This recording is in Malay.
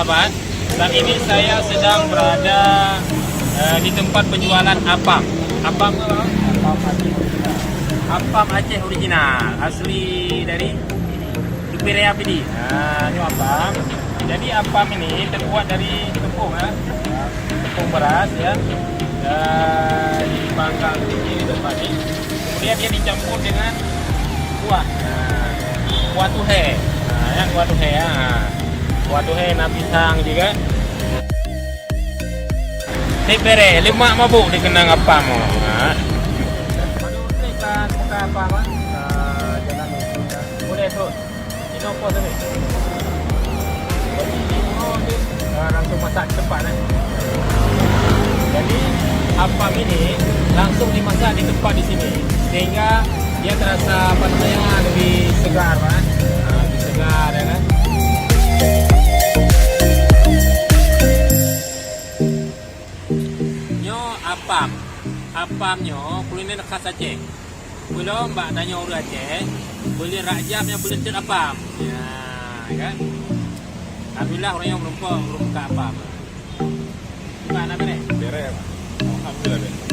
sahabat, saat ini saya sedang berada di tempat penjualan apam. Apam apa? Apam Aceh original, asli dari Dupirea PD. Ini apam. Jadi apam ini terbuat dari tepung, tepung beras ya. Dipanggang di tempat ini. Kemudian dia dicampur dengan kuah. Kuah tuhe. Yang kuah tuhe ya. Kuah tuhe na pisang juga. Tibere, 5 mabuk dikenang apam. Iklan buka apam jalan boleh terus. Ini apa tadi? Langsung masak cepat Jadi apam ini langsung dimasak di tempat di sini sehingga dia terasa apa namanya lebih segar, lebih segar ya kan. Nyo apam, apamnya kuliner khas Aceh. Belum mbak tanya orang Aceh, boleh rajab yang boleh tir apam, ya kan. Alhamdulillah orang yang belum buka apam. Gimana kan? Bere, alhamdulillah.